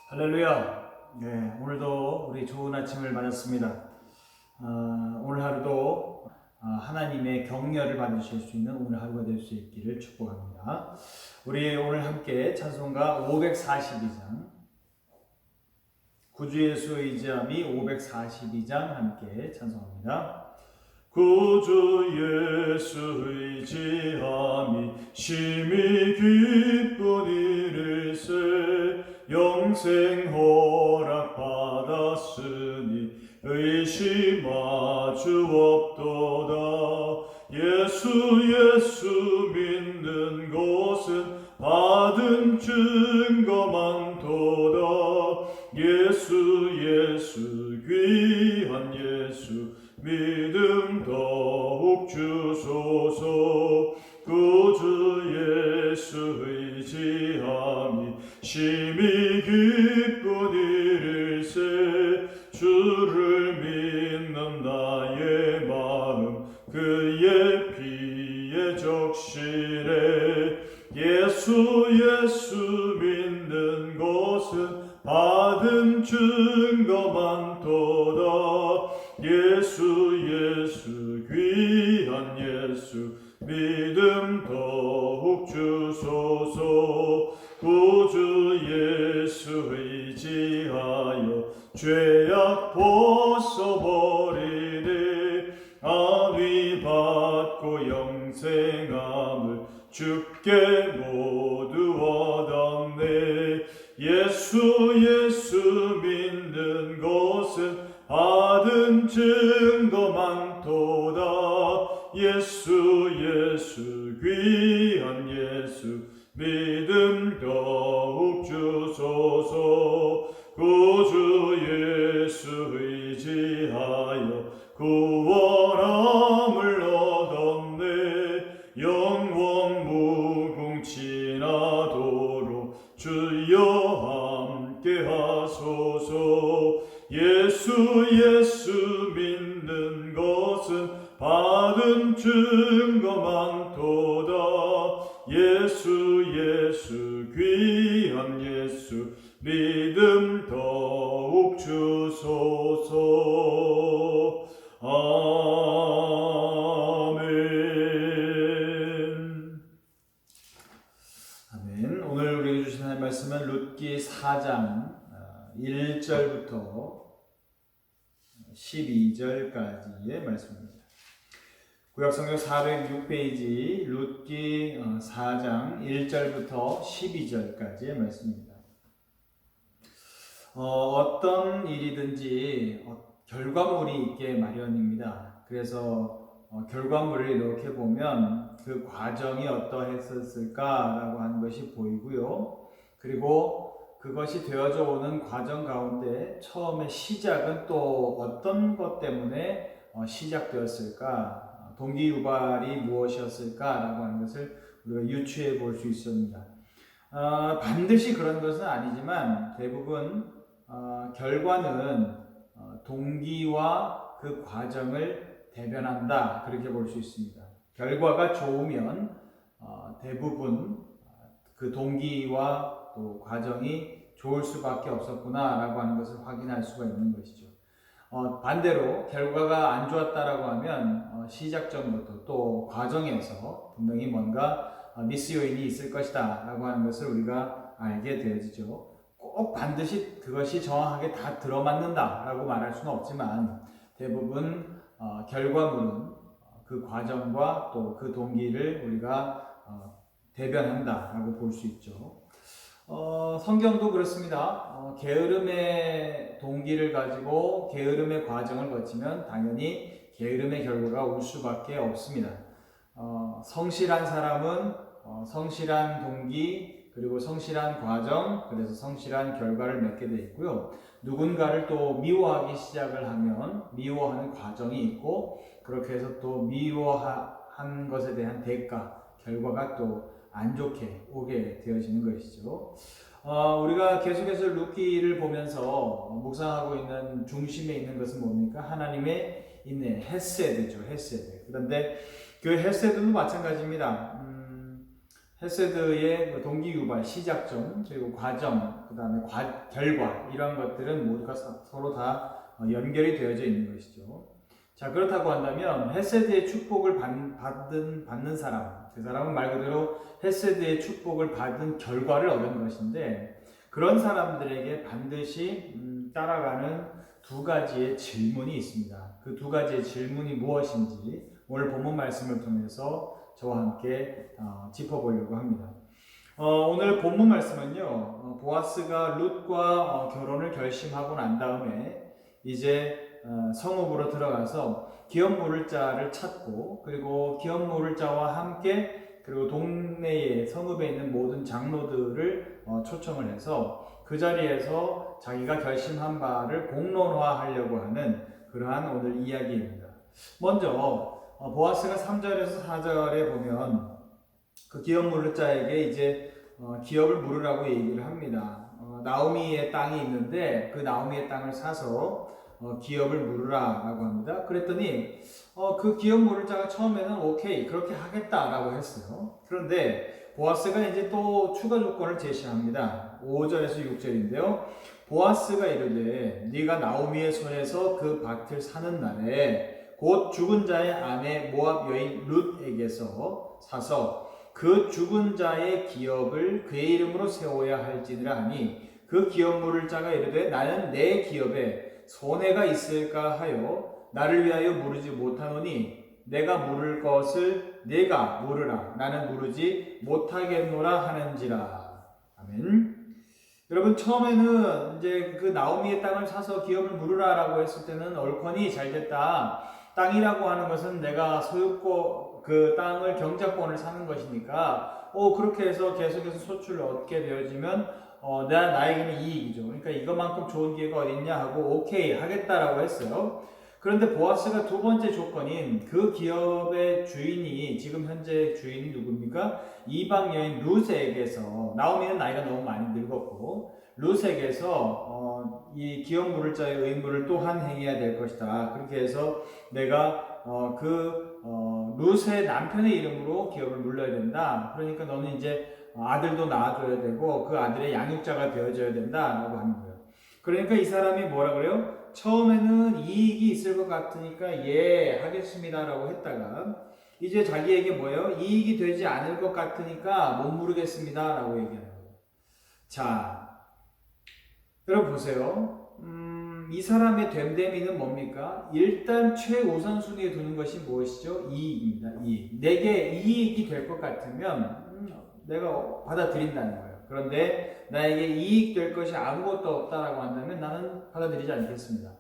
할렐루야. 네, 오늘도 우리 좋은 아침을 맞았습니다. 오늘 하루도 하나님의 격려를 받으실 수 있는 오늘 하루가 될 수 있기를 축복합니다. 우리 오늘 함께 찬송가 542장 구주 예수 의지함이 542장 함께 찬송합니다. 구주 예수 의지함이 심히 기쁜 일일세 영생 허락 받았으니 의심하주 없도다. 예수 믿는 것은 받은 증거 많도다. 예수 귀한 예수 믿음 더욱 주소서. 구주 예수 의지함이 심히 기쁜 일일세 주를 믿는 나의 마음 그의 피에 적시네. 예수 믿는 것은 받은 증거 많도다. 예수 귀한 예수 믿음 더욱 주소서. 구주 예수 의지하여 죄악 벗어버리네. 안위 받고 영생함을 주께 모두 얻었네. 예수 믿는 것은 받은 증거 많도다. 예수 귀한 예수 믿음 더욱 주소서. 구주 예수 의지하여 구원함을 얻었네. 영원 무궁지나도록 주여 함께 하소서. 예수 믿는 것은 받은 증거 많도다. 예수 귀한 예수 믿음 더욱 주소서. 아멘. 아멘. 오늘 우리에게 주신 하나님의 말씀은 룻기 4장 1절부터 12절까지의 말씀입니다. 구약성경 406페이지 룻기 4장 1절부터 12절까지의 말씀입니다. 어떤 일이든지 결과물이 있게 마련입니다. 그래서 결과물을 이렇게 보면 그 과정이 어떠했었을까라고 하는 것이 보이고요. 그리고 그것이 되어져 오는 과정 가운데 처음에 시작은 또 어떤 것 때문에 시작되었을까, 동기 유발이 무엇이었을까라고 하는 것을 우리가 유추해 볼 수 있습니다. 반드시 그런 것은 아니지만 대부분 결과는 동기와 그 과정을 대변한다, 그렇게 볼 수 있습니다. 결과가 좋으면 대부분 그 동기와 또 과정이 좋을 수밖에 없었구나라고 하는 것을 확인할 수가 있는 것이죠. 반대로 결과가 안 좋았다라고 하면 시작전부터 또 과정에서 분명히 뭔가 미스 요인이 있을 것이다 라고 하는 것을 우리가 알게 되어지죠. 꼭 반드시 그것이 정확하게 다 들어맞는다 라고 말할 수는 없지만 대부분 결과물은 그 과정과 또 그 동기를 우리가 대변한다 라고 볼 수 있죠. 성경도 그렇습니다. 게으름의 동기를 가지고 게으름의 과정을 거치면 당연히 게으름의 결과가 올 수밖에 없습니다. 성실한 사람은 성실한 동기 그리고 성실한 과정, 그래서 성실한 결과를 맺게 되어 있고요. 누군가를 또 미워하기 시작을 하면 미워하는 과정이 있고, 그렇게 해서 또 미워한 것에 대한 대가, 결과가 또 안 좋게 오게 되어지는 것이죠. 우리가 계속해서 룻기를 보면서 묵상하고 있는 중심에 있는 것은 뭡니까? 하나님의 인내, 헤세드죠. 헤세드. 그런데 그 헤세드도 마찬가지입니다. 헤세드의 동기 유발, 시작점, 그리고 과정, 그 다음에 결과, 이러한 것들은 모두가 서로 다 연결이 되어져 있는 것이죠. 자, 그렇다고 한다면 헤세드의 축복을 받는 사람, 그 사람은 말 그대로 헤세드의 축복을 받은 결과를 얻은 것인데, 그런 사람들에게 반드시 따라가는 두 가지의 질문이 있습니다. 그 두 가지의 질문이 무엇인지 오늘 본문 말씀을 통해서 저와 함께 짚어보려고 합니다. 오늘 본문 말씀은요, 보아스가 룻과 결혼을 결심하고 난 다음에 이제 성읍으로 들어가서 기업 물을 자를 찾고, 그리고 기업 물을 자와 함께, 그리고 동네에 성읍에 있는 모든 장로들을 초청을 해서 그 자리에서 자기가 결심한 바를 공론화하려고 하는 그러한 오늘 이야기입니다. 먼저 보아스가 3절에서 4절에 보면 그 기업 물을 자에게 이제 기업을 물으라고 얘기를 합니다. 나오미의 땅이 있는데 그 나오미의 땅을 사서 기업을 물으라라고 합니다. 그랬더니 그 기업 물을 자가 처음에는 오케이 그렇게 하겠다라고 했어요. 그런데 보아스가 이제 또 추가 조건을 제시합니다. 5절에서 6절인데요. 보아스가 이르되 네가 나오미의 손에서 그 밭을 사는 날에 곧 죽은 자의 아내 모압 여인 룻에게서 사서 그 죽은 자의 기업을 그의 이름으로 세워야 할지니라 하니, 그 기업 물을 자가 이르되 나는 내 기업에 손해가 있을까 하여 나를 위하여 물으지 못하노니 내가 물을 것을 내가 물으라, 나는 물으지 못하겠노라 하는지라. 아멘. 여러분, 처음에는 이제 그 나오미의 땅을 사서 기업을 물으라라고 했을 때는 옳거니 잘됐다, 땅이라고 하는 것은 내가 소유권, 그 땅을 경작권을 사는 것이니까 그렇게 해서 계속해서 소출을 얻게 되어지면 나에게는 이익이죠. 그러니까 이것만큼 좋은 기회가 어딨냐 하고 오케이 하겠다라고 했어요. 그런데 보아스가 두 번째 조건인 그 기업의 주인이, 지금 현재 주인이 누굽니까? 이방 여인 룻에게서, 나오미는 나이가 너무 많이 늙었고 룻에게서 이 기업 물을 자의 의무를 또한 행해야 될 것이다. 그렇게 해서 내가 룻의 남편의 이름으로 기업을 물려야 된다. 그러니까 너는 이제 아들도 낳아줘야 되고 그 아들의 양육자가 되어줘야 된다라고 하는 거예요. 그러니까 이 사람이 뭐라 그래요? 처음에는 이익이 있을 것 같으니까 예 하겠습니다라고 했다가 이제 자기에게 뭐예요? 이익이 되지 않을 것 같으니까 못 물으겠습니다라고 얘기하는 거예요. 자, 여러분 보세요. 이 사람의 됨됨이는 뭡니까? 일단 최우선순위에 두는 것이 무엇이죠? 이익입니다. 이익. 내게 이익이 될 것 같으면 내가 받아들인다는 거예요. 그런데 나에게 이익 될 것이 아무것도 없다라고 한다면 나는 받아들이지 않겠습니다.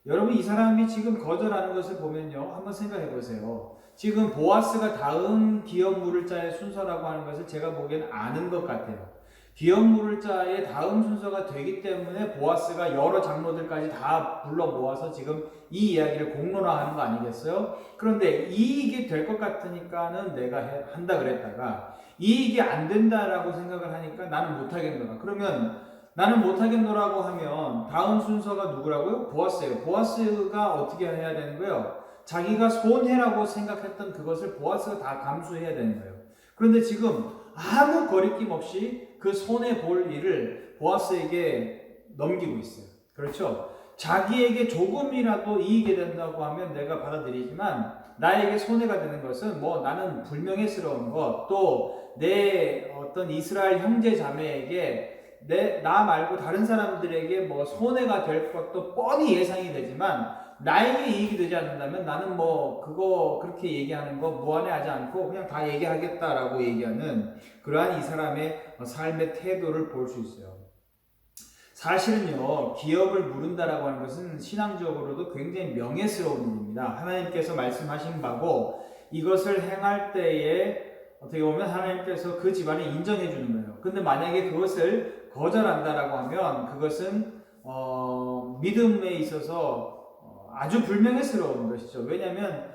여러분, 이 사람이 지금 거절하는 것을 보면요, 한번 생각해 보세요. 지금 보아스가 다음 기업 물을 자의 순서라고 하는 것을 제가 보기엔 아는 것 같아요. 기업 물을 자의 다음 순서가 되기 때문에 보아스가 여러 장로들까지 다 불러 모아서 지금 이 이야기를 공론화하는 거 아니겠어요? 그런데 이익이 될 것 같으니까는 내가 한다 그랬다가 이익이 안 된다라고 생각을 하니까 나는 못하겠노라. 그러면 나는 못하겠노라고 하면 다음 순서가 누구라고요? 보아스예요. 보아스가 어떻게 해야 되는 거예요? 자기가 손해라고 생각했던 그것을 보아스가 다 감수해야 되는 거예요. 그런데 지금 아무 거리낌 없이 그 손해 볼 일을 보아스에게 넘기고 있어요. 그렇죠? 자기에게 조금이라도 이익이 된다고 하면 내가 받아들이지만 나에게 손해가 되는 것은 나는 불명예스러운 것, 또 내 어떤 이스라엘 형제 자매에게 나 말고 다른 사람들에게 손해가 될 것도 뻔히 예상이 되지만 나에게 이익이 되지 않는다면 나는 그거 그렇게 얘기하는 거 무안해하지 않고 그냥 다 얘기하겠다라고 얘기하는 그러한 이 사람의 삶의 태도를 볼 수 있어요. 사실은요, 기업을 물은다라고 하는 것은 신앙적으로도 굉장히 명예스러운 일입니다. 하나님께서 말씀하신 바고 이것을 행할 때에 어떻게 보면 하나님께서 그 집안을 인정해 주는 거예요. 근데 만약에 그것을 거절한다라고 하면 그것은 믿음에 있어서 아주 불명예스러운 것이죠. 왜냐하면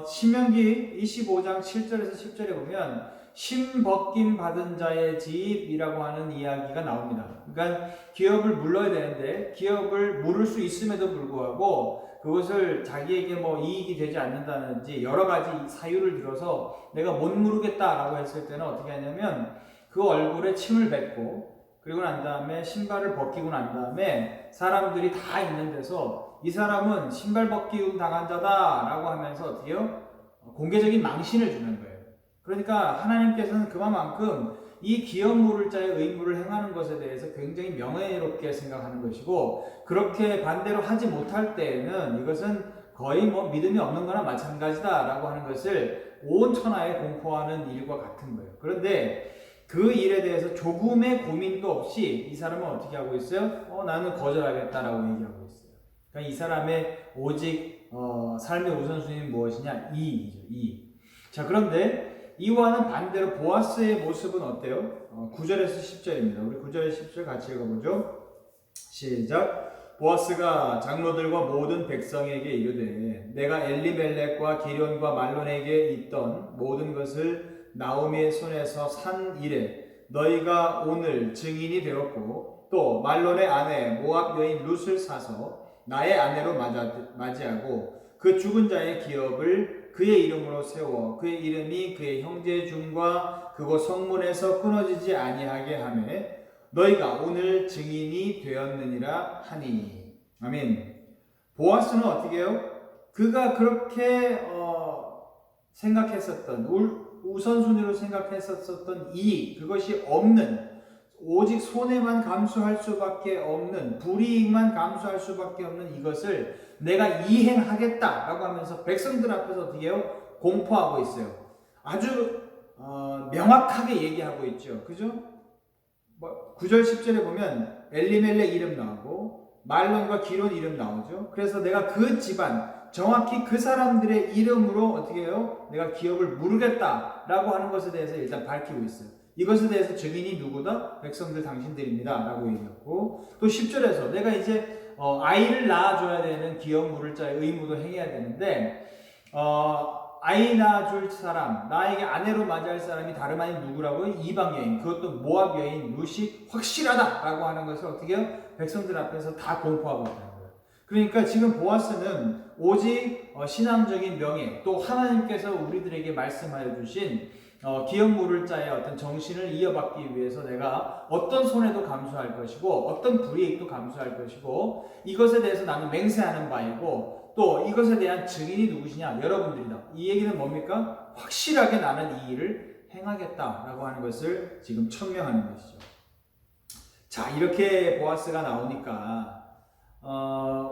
신명기 25장 7절에서 10절에 보면 심 벗김 받은 자의 집이라고 하는 이야기가 나옵니다. 그러니까 기업을 물러야 되는데 기업을 물을 수 있음에도 불구하고 그것을 자기에게 뭐 이익이 되지 않는다든지 여러 가지 사유를 들어서 내가 못 무르겠다라고 했을 때는 어떻게 하냐면 그 얼굴에 침을 뱉고 그리고 난 다음에 신발을 벗기고 난 다음에 사람들이 다 있는 데서 이 사람은 신발 벗기고 당한 자다라고 하면서 어떻게 해요? 공개적인 망신을 주는 거예요. 그러니까 하나님께서는 그만큼 이 기업 물을 자의 의무를 행하는 것에 대해서 굉장히 명예롭게 생각하는 것이고 그렇게 반대로 하지 못할 때에는 이것은 거의 뭐 믿음이 없는 거나 마찬가지다라고 하는 것을 온 천하에 공포하는 일과 같은 거예요. 그런데 그 일에 대해서 조금의 고민도 없이 이 사람은 어떻게 하고 있어요? 나는 거절하겠다라고 얘기하고 있어요. 그러니까 이 사람의 오직 삶의 우선순위는 무엇이냐? 이익이죠. 이익. 자, 그런데 이와는 반대로 보아스의 모습은 어때요? 9절에서 10절입니다. 우리 9절에서 10절 같이 읽어보죠. 시작. 보아스가 장로들과 모든 백성에게 이르되 내가 엘리멜렉과 기련과 말론에게 있던 모든 것을 나오미의 손에서 산 이래 너희가 오늘 증인이 되었고 또 말론의 아내 모압 여인 룻을 사서 나의 아내로 맞이하고 그 죽은 자의 기업을 그의 이름으로 세워 그의 이름이 그의 형제 중과 그곳 성문에서 끊어지지 아니하게 하며 너희가 오늘 증인이 되었느니라 하니. 아멘. 보아스는 어떻게 해요? 그가 그렇게 생각했었던 우선순위로 생각했었던 이익, 그것이 없는, 오직 손해만 감수할 수밖에 없는, 불이익만 감수할 수밖에 없는 이것을 내가 이행하겠다라고 하면서 백성들 앞에서 어떻게 해요? 공포하고 있어요. 아주 명확하게 얘기하고 있죠. 그죠? 9절 10절에 보면 엘리멜렉 이름 나오고 말론과 기론 이름 나오죠. 그래서 내가 그 집안 정확히 그 사람들의 이름으로 어떻게 해요? 내가 기업을 무르겠다라고 하는 것에 대해서 일단 밝히고 있어요. 이것에 대해서 증인이 누구다? 백성들 당신들입니다 라고 얘기했고 또 10절에서 내가 이제 아이를 낳아줘야 되는 기업 물을 자의 의무도 행해야 되는데 아이 낳아줄 사람, 나에게 아내로 맞이할 사람이 다름 아닌 누구라고요? 이방 여인, 그것도 모압 여인 룻이 확실하다라고 하는 것을 어떻게 해요? 백성들 앞에서 다 공포하고 있다는 거예요. 그러니까 지금 보아스는 오직 신앙적인 명예, 또 하나님께서 우리들에게 말씀하여 주신 기업 물을 자의 어떤 정신을 이어받기 위해서 내가 어떤 손해도 감수할 것이고 어떤 불이익도 감수할 것이고 이것에 대해서 나는 맹세하는 바이고 또 이것에 대한 증인이 누구시냐? 여러분들이다. 이 얘기는 뭡니까? 확실하게 나는 이 일을 행하겠다라고 하는 것을 지금 천명하는 것이죠. 자, 이렇게 보아스가 나오니까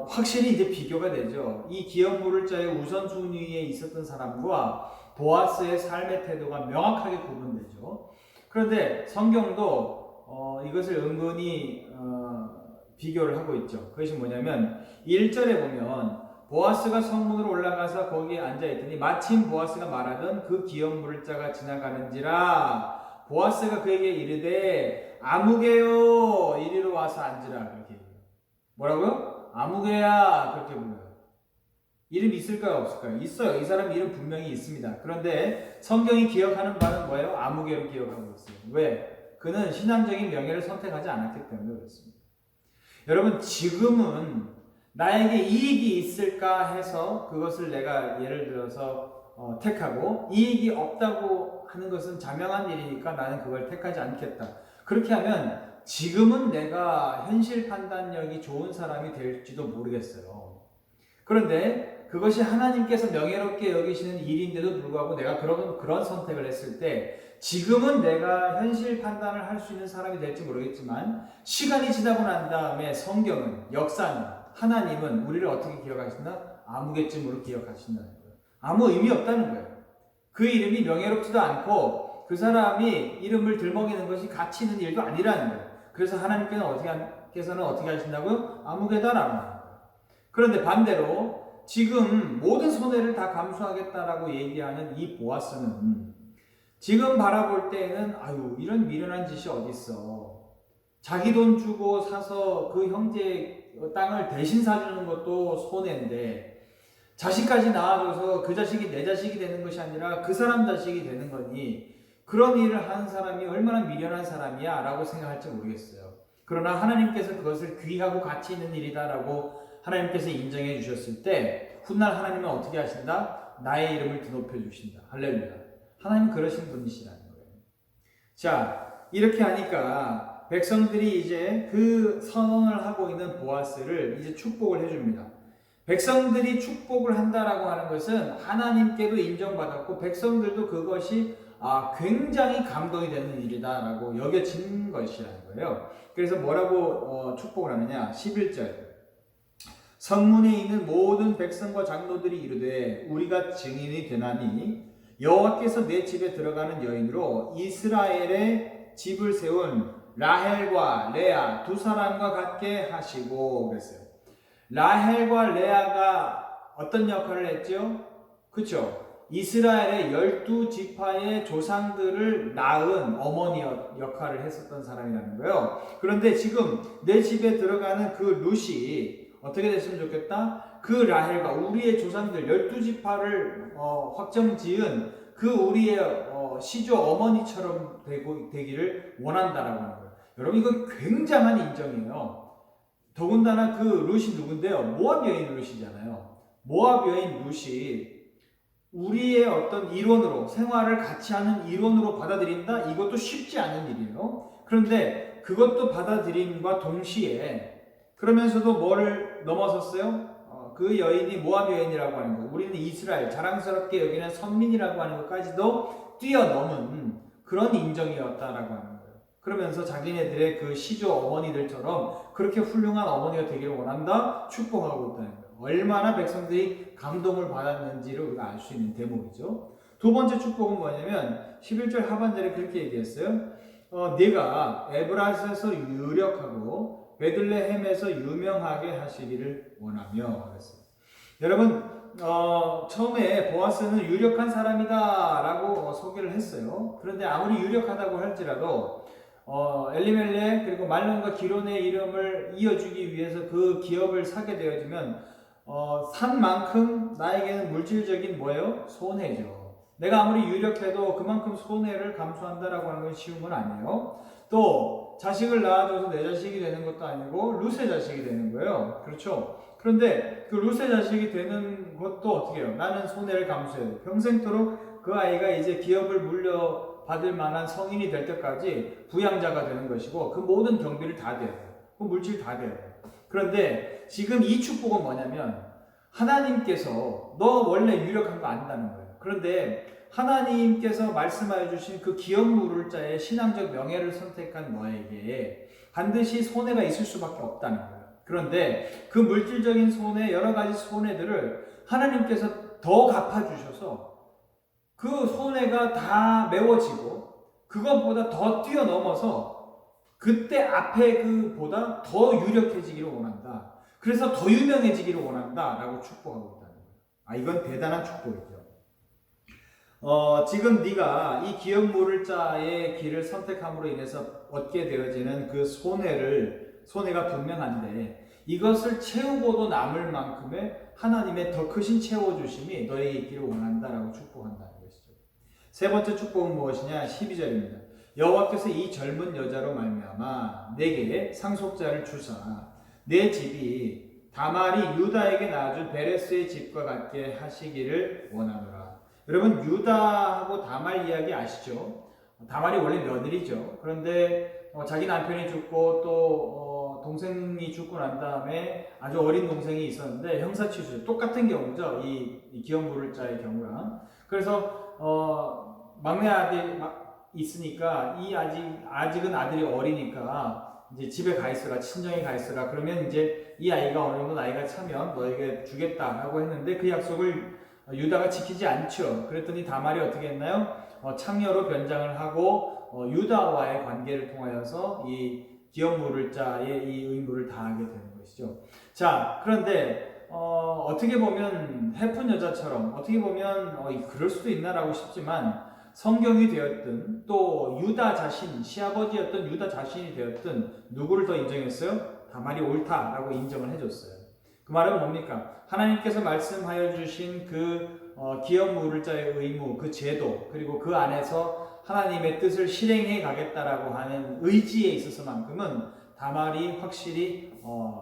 확실히 이제 비교가 되죠. 이 기업 물을 자의 우선순위에 있었던 사람과 보아스의 삶의 태도가 명확하게 구분되죠. 그런데 성경도 이것을 은근히 비교를 하고 있죠. 그것이 뭐냐면 1절에 보면 보아스가 성문으로 올라가서 거기에 앉아있더니 마침 보아스가 말하던 그 기업 물을 자가 지나가는지라 보아스가 그에게 이르되 아무개요 이리로 와서 앉으라 그렇게 얘기해요. 뭐라고요? 아무개야 그렇게 불러요. 이름 있을까요? 없을까요? 있어요. 이 사람 이름 분명히 있습니다. 그런데 성경이 기억하는 바는 뭐예요? 아무개로 기억하고 있어요. 왜? 그는 신앙적인 명예를 선택하지 않았기 때문에 그렇습니다. 여러분 지금은 나에게 이익이 있을까 해서 그것을 내가 예를 들어서 택하고 이익이 없다고 하는 것은 자명한 일이니까 나는 그걸 택하지 않겠다. 그렇게 하면 지금은 내가 현실 판단력이 좋은 사람이 될지도 모르겠어요. 그런데 그것이 하나님께서 명예롭게 여기시는 일인데도 불구하고 내가 그런 선택을 했을 때 지금은 내가 현실 판단을 할 수 있는 사람이 될지 모르겠지만 시간이 지나고 난 다음에 성경은, 역사는, 하나님은 우리를 어떻게 기억하신다? 아무개쯤으로 기억하신다는 거예요. 아무 의미 없다는 거예요. 그 이름이 명예롭지도 않고 그 사람이 이름을 들먹이는 것이 가치 있는 일도 아니라는 거예요. 그래서 하나님께서는 어떻게 하신다고요? 아무개다라는 거예요. 그런데 반대로 지금 모든 손해를 다 감수하겠다라고 얘기하는 이 보아스는 지금 바라볼 때에는 아유 이런 미련한 짓이 어딨어. 자기 돈 주고 사서 그 형제 땅을 대신 사주는 것도 손해인데 자식까지 낳아줘서 그 자식이 내 자식이 되는 것이 아니라 그 사람 자식이 되는 거니 그런 일을 하는 사람이 얼마나 미련한 사람이야 라고 생각할지 모르겠어요. 그러나 하나님께서 그것을 귀하고 가치 있는 일이다 라고 하나님께서 인정해 주셨을 때 훗날 하나님은 어떻게 하신다? 나의 이름을 드높여 주신다. 할렐루야. 하나님은 그러신 분이시라는 거예요. 자, 이렇게 하니까 백성들이 이제 그 선언을 하고 있는 보아스를 이제 축복을 해줍니다. 백성들이 축복을 한다라고 하는 것은 하나님께도 인정받았고 백성들도 그것이 굉장히 감동이 되는 일이다라고 여겨진 것이라는 거예요. 그래서 뭐라고 축복을 하느냐? 11절. 성문에 있는 모든 백성과 장로들이 이르되 우리가 증인이 되나니 여호와께서 내 집에 들어가는 여인으로 이스라엘의 집을 세운 라헬과 레아 두 사람과 같게 하시고 그랬어요. 라헬과 레아가 어떤 역할을 했죠? 그렇죠? 이스라엘의 12지파의 조상들을 낳은 어머니 역할을 했었던 사람이라는 거예요. 그런데 지금 내 집에 들어가는 그 룻이 어떻게 됐으면 좋겠다? 그 라헬과 우리의 조상들 12지파를 확정 지은 그 우리의 시조 어머니처럼 되기를 원한다라고 하는 거예요. 여러분 이건 굉장한 인정이에요. 더군다나 그 룻이 누군데요? 모압 여인 룻이잖아요. 모압 여인 룻이 우리의 어떤 일원으로 생활을 같이 하는 일원으로 받아들인다? 이것도 쉽지 않은 일이에요. 그런데 그것도 받아들임과 동시에 그러면서도 뭐를 넘어섰어요? 그 여인이 모압 여인이라고 하는 거, 우리는 이스라엘 자랑스럽게 여기는 선민이라고 하는 것까지도 뛰어넘은 그런 인정이었다라고 하는 거예요. 그러면서 자기네들의 그 시조 어머니들처럼 그렇게 훌륭한 어머니가 되기를 원한다, 축복하고 있다는 거예요. 얼마나 백성들이 감동을 받았는지를 우리가 알 수 있는 대목이죠. 두 번째 축복은 뭐냐면 11절 하반절에 그렇게 얘기했어요. 네가 에브라스에서 유력하고 베들레헴에서 유명하게 하시기를 원하며 그랬어요. 여러분 처음에 보아스는 유력한 사람이다 라고 소개를 했어요. 그런데 아무리 유력하다고 할지라도 엘리멜렉 그리고 말론과 기론의 이름을 이어주기 위해서 그 기업을 사게 되어지면 산 만큼 나에게는 물질적인 뭐예요? 손해죠. 내가 아무리 유력해도 그만큼 손해를 감수한다라고 하는 건 쉬운 건 아니에요. 또 자식을 낳아줘서 내 자식이 되는 것도 아니고 룻의 자식이 되는 거예요. 그렇죠? 그런데 그 룻의 자식이 되는 것도 어떻게 해요? 나는 손해를 감수해요. 평생토록 그 아이가 이제 기업을 물려받을 만한 성인이 될 때까지 부양자가 되는 것이고 그 모든 경비를 다 대야 돼요. 그 물질 다 대야 돼요. 그런데 지금 이 축복은 뭐냐면 하나님께서 너 원래 유력한 거 안다는 거예요. 그런데 하나님께서 말씀하여 주신 그 기업 물을 자의 신앙적 명예를 선택한 너에게 반드시 손해가 있을 수밖에 없다는 거예요. 그런데 그 물질적인 손해, 여러 가지 손해들을 하나님께서 더 갚아주셔서 그 손해가 다 메워지고 그것보다 더 뛰어넘어서 그때 앞에 그보다 더 유력해지기를 원한다. 그래서 더 유명해지기를 원한다 라고 축복하고 있다는 거예요. 이건 대단한 축복이죠. 지금 네가 이 기업 물을 자의 길을 선택함으로 인해서 얻게 되어지는 그 손해가 분명한데 이것을 채우고도 남을 만큼의 하나님의 더 크신 채워주심이 너에게 있기를 원한다라고 축복한다는 것이죠. 세 번째 축복은 무엇이냐? 12절입니다. 여호와께서 이 젊은 여자로 말미암아 내게 상속자를 주사 내 집이 다말이 유다에게 낳아준 베레스의 집과 같게 하시기를 원하노라. 여러분 유다하고 다말 이야기 아시죠? 다말이 원래 며느리죠. 그런데 자기 남편이 죽고 또 동생이 죽고 난 다음에 아주 어린 동생이 있었는데 형사취수 똑같은 경우죠. 이 기업 물을 자의 경우랑. 그래서 막내 아들이 있으니까 아직은 아들이 어리니까 이제 집에 가 있어라, 친정에 가 있어라. 그러면 이제 이 아이가 어느 정도 나이가 차면 너에게 주겠다라고 했는데 그 약속을 유다가 지키지 않죠. 그랬더니 다말이 어떻게 했나요? 창녀로 변장을 하고 유다와의 관계를 통하여서 이 기업 물을 자의 이 의무를 다하게 되는 것이죠. 자, 그런데 어떻게 보면 해픈 여자처럼 어떻게 보면 그럴 수도 있나라고 싶지만 성경이 되었든 또 유다 자신, 시아버지였던 유다 자신이 되었든 누구를 더 인정했어요? 다말이 옳다라고 인정을 해줬어요. 그 말은 뭡니까? 하나님께서 말씀하여 주신 그 기업 물을 자의 의무, 그 제도, 그리고 그 안에서 하나님의 뜻을 실행해 가겠다라고 하는 의지에 있어서만큼은 다말이 확실히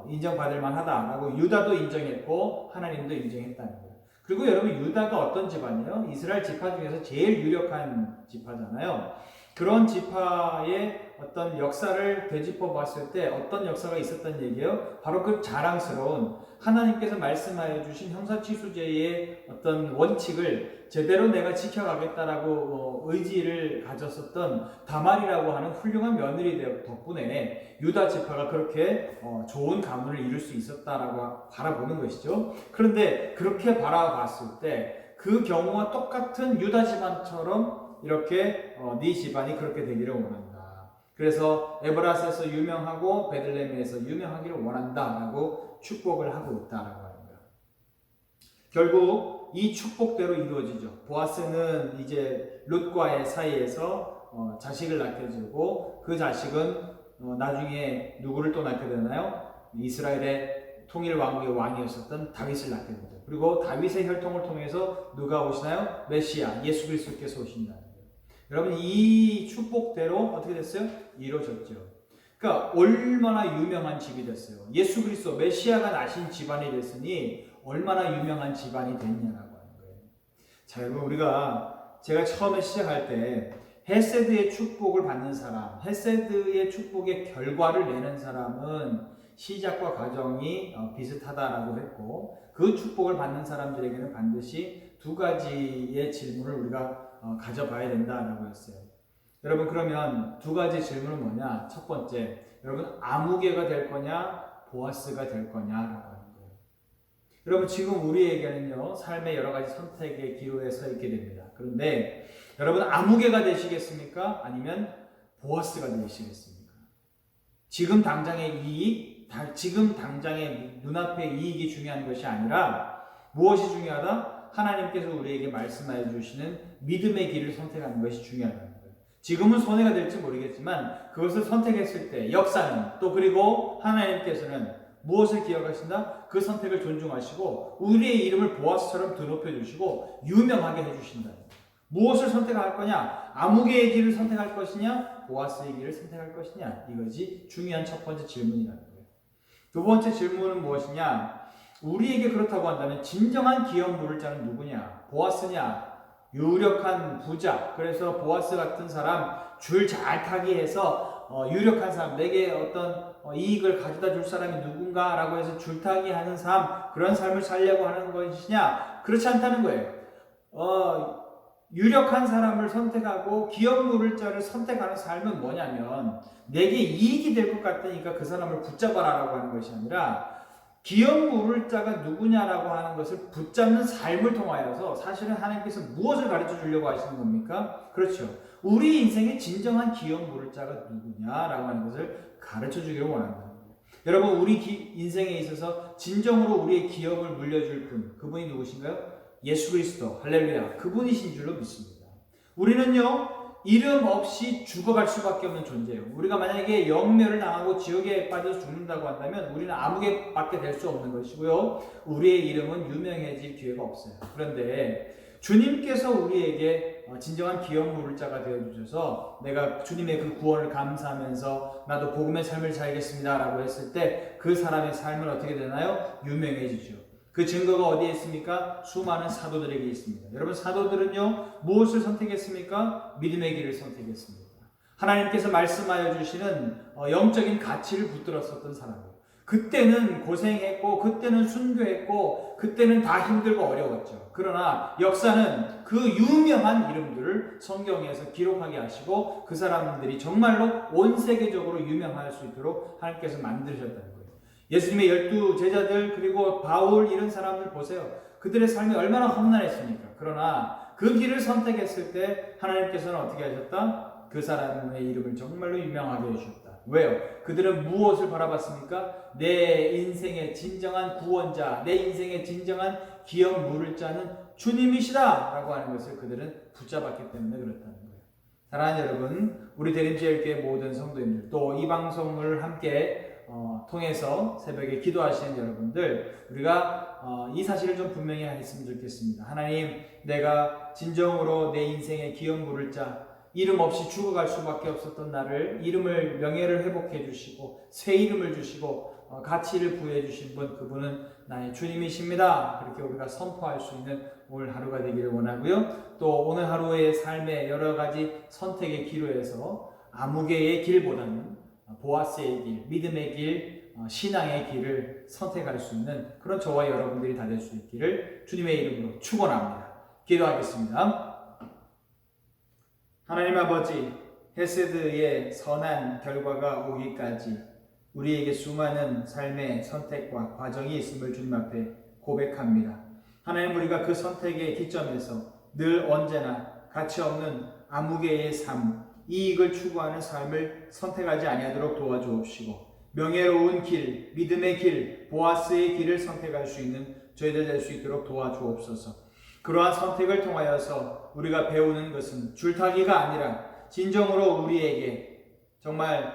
인정받을 만하다라고 유다도 인정했고 하나님도 인정했다는 거예요. 그리고 여러분 유다가 어떤 집안이에요? 이스라엘 지파 중에서 제일 유력한 지파잖아요. 그런 지파의 어떤 역사를 되짚어 봤을 때 어떤 역사가 있었던 얘기예요? 바로 그 자랑스러운 하나님께서 말씀하여 주신 형사취수제의 어떤 원칙을 제대로 내가 지켜가겠다라고 의지를 가졌었던 다말이라고 하는 훌륭한 며느리 덕분에 유다 지파가 그렇게 좋은 가문을 이룰 수 있었다라고 바라보는 것이죠. 그런데 그렇게 바라봤을 때 그 경우와 똑같은 유다 집안처럼 이렇게 네 집안이 그렇게 되기를 원한다. 그래서 에브라스에서 유명하고 베들레헴에서 유명하기를 원한다라고 축복을 하고 있다라고 하는 거예요. 결국 이 축복대로 이루어지죠. 보아스는 이제 룻과의 사이에서 자식을 낳게 되고 그 자식은 나중에 누구를 또 낳게 되나요? 이스라엘의 통일 왕국의 왕이었었던 다윗을 낳게 됩니다. 그리고 다윗의 혈통을 통해서 누가 오시나요? 메시아 예수 그리스도께서 오신다는 거예요. 여러분 이 축복대로 어떻게 됐어요? 이루어졌죠. 그러니까 얼마나 유명한 집이 됐어요. 예수 그리스도 메시아가 나신 집안이 됐으니 얼마나 유명한 집안이 됐냐라고 하는 거예요. 자, 여러분 제가 처음에 시작할 때 헤세드의 축복을 받는 사람, 헤세드의 축복의 결과를 내는 사람은 시작과 과정이 비슷하다라고 했고 그 축복을 받는 사람들에게는 반드시 두 가지의 질문을 우리가 가져봐야 된다라고 했어요. 여러분 그러면 두 가지 질문은 뭐냐? 첫 번째, 여러분 아무개가 될 거냐, 보아스가 될 거냐라고 하는 거예요. 여러분 지금 우리에게는요 삶의 여러 가지 선택의 기로에 서 있게 됩니다. 그런데 여러분 아무개가 되시겠습니까? 아니면 보아스가 되시겠습니까? 지금 당장의 이익, 지금 당장의 눈앞의 이익이 중요한 것이 아니라 무엇이 중요하다? 하나님께서 우리에게 말씀해 주시는 믿음의 길을 선택하는 것이 중요하다는 거예요. 지금은 손해가 될지 모르겠지만 그것을 선택했을 때 역사는 또 그리고 하나님께서는 무엇을 기억하신다? 그 선택을 존중하시고 우리의 이름을 보아스처럼 드높여 주시고 유명하게 해주신다. 무엇을 선택할 거냐? 아무개의 길을 선택할 것이냐? 보아스의 길을 선택할 것이냐? 이것이 중요한 첫 번째 질문이라는 거예요. 두 번째 질문은 무엇이냐? 우리에게 그렇다고 한다면 진정한 기업 물을 자는 누구냐? 보아스냐? 유력한 부자. 그래서 보아스 같은 사람 줄 잘 타기 해서 유력한 사람, 내게 어떤 이익을 가져다 줄 사람이 누군가라고 해서 줄타기 하는 삶, 그런 삶을 살려고 하는 것이냐? 그렇지 않다는 거예요. 유력한 사람을 선택하고 기업 물을 자를 선택하는 삶은 뭐냐면 내게 이익이 될 것 같으니까 그 사람을 붙잡아라라고 하는 것이 아니라 기업 물을 자가 누구냐라고 하는 것을 붙잡는 삶을 통하여서 사실은 하나님께서 무엇을 가르쳐 주려고 하시는 겁니까? 그렇죠. 우리 인생의 진정한 기업 물을 자가 누구냐라고 하는 것을 가르쳐 주기를 원한다는 거예요. 여러분 우리 인생에 있어서 진정으로 우리의 기업을 물려줄 분, 그분이 누구신가요? 예수 그리스도, 할렐루야, 그분이신 줄로 믿습니다. 우리는요 이름 없이 죽어갈 수밖에 없는 존재예요. 우리가 만약에 영멸을 당하고 지옥에 빠져서 죽는다고 한다면 우리는 아무개밖에 될 수 없는 것이고요 우리의 이름은 유명해질 기회가 없어요. 그런데 주님께서 우리에게 진정한 기업 물을 자가 되어주셔서 내가 주님의 그 구원을 감사하면서 나도 복음의 삶을 살겠습니다 라고 했을 때 그 사람의 삶은 어떻게 되나요? 유명해지죠. 그 증거가 어디에 있습니까? 수많은 사도들에게 있습니다. 여러분 사도들은요 무엇을 선택했습니까? 믿음의 길을 선택했습니다. 하나님께서 말씀하여 주시는 영적인 가치를 붙들었었던 사람이에요. 그때는 고생했고 그때는 순교했고 그때는 다 힘들고 어려웠죠. 그러나 역사는 그 유명한 이름들을 성경에서 기록하게 하시고 그 사람들이 정말로 온 세계적으로 유명할 수 있도록 하나님께서 만드셨다는 거예요. 예수님의 12 제자들 그리고 바울 이런 사람들 보세요. 그들의 삶이 얼마나 험난했습니까? 그러나 그 길을 선택했을 때 하나님께서는 어떻게 하셨다? 그 사람의 이름을 정말로 유명하게 해주셨다. 왜요? 그들은 무엇을 바라봤습니까? 내 인생의 진정한 구원자, 내 인생의 진정한 기업 물을 자는 주님이시다 라고 하는 것을 그들은 붙잡았기 때문에 그렇다는 거예요. 사랑하는 여러분, 우리 대림제일교회 모든 성도님들 또 이 방송을 함께 통해서 새벽에 기도하시는 여러분들, 우리가 이 사실을 좀 분명히 했으면 좋겠습니다. 하나님, 내가 진정으로 내 인생의 기업 물을 자, 이름 없이 죽어갈 수밖에 없었던 나를 이름을 명예를 회복해 주시고 새 이름을 주시고 가치를 부여해 주신 분, 그분은 나의 주님이십니다. 그렇게 우리가 선포할 수 있는 오늘 하루가 되기를 원하고요. 또 오늘 하루의 삶의 여러 가지 선택의 기로에서 아무개의 길보다는 보아스의 길, 믿음의 길, 신앙의 길을 선택할 수 있는 그런 저와 여러분들이 다 될 수 있기를 주님의 이름으로 축원합니다. 기도하겠습니다. 하나님 아버지, 헤세드의 선한 결과가 오기까지 우리에게 수많은 삶의 선택과 과정이 있음을 주님 앞에 고백합니다. 하나님, 우리가 그 선택의 기점에서 늘 언제나 가치 없는 아무개의 삶, 이익을 추구하는 삶을 선택하지 아니하도록 도와주옵시고 명예로운 길, 믿음의 길, 보아스의 길을 선택할 수 있는 저희들 될 수 있도록 도와주옵소서. 그러한 선택을 통하여서 우리가 배우는 것은 줄타기가 아니라 진정으로 우리에게 정말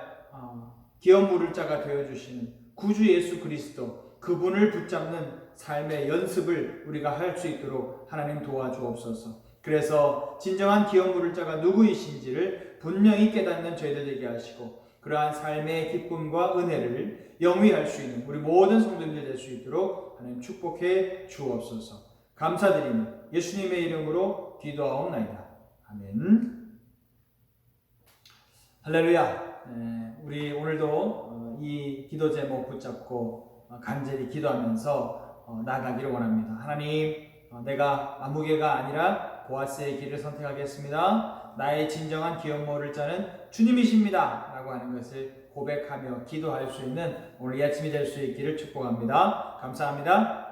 기업 물을 자가 되어주시는 구주 예수 그리스도, 그분을 붙잡는 삶의 연습을 우리가 할 수 있도록 하나님 도와주옵소서. 그래서 진정한 기업 물을 자가 누구이신지를 분명히 깨닫는 저희들 되게 하시고 그러한 삶의 기쁨과 은혜를 영위할 수 있는 우리 모든 성도님들 될 수 있도록 하나님 축복해 주옵소서. 감사드리며 예수님의 이름으로 기도하옵나이다. 아멘. 할렐루야. 우리 오늘도 이 기도 제목 붙잡고 간절히 기도하면서 나아가기를 원합니다. 하나님, 내가 아무개가 아니라 보아스의 길을 선택하겠습니다. 나의 진정한 기업 모를 자는 주님이십니다. 라고 하는 것을 고백하며 기도할 수 있는 오늘 이 아침이 될 수 있기를 축복합니다. 감사합니다.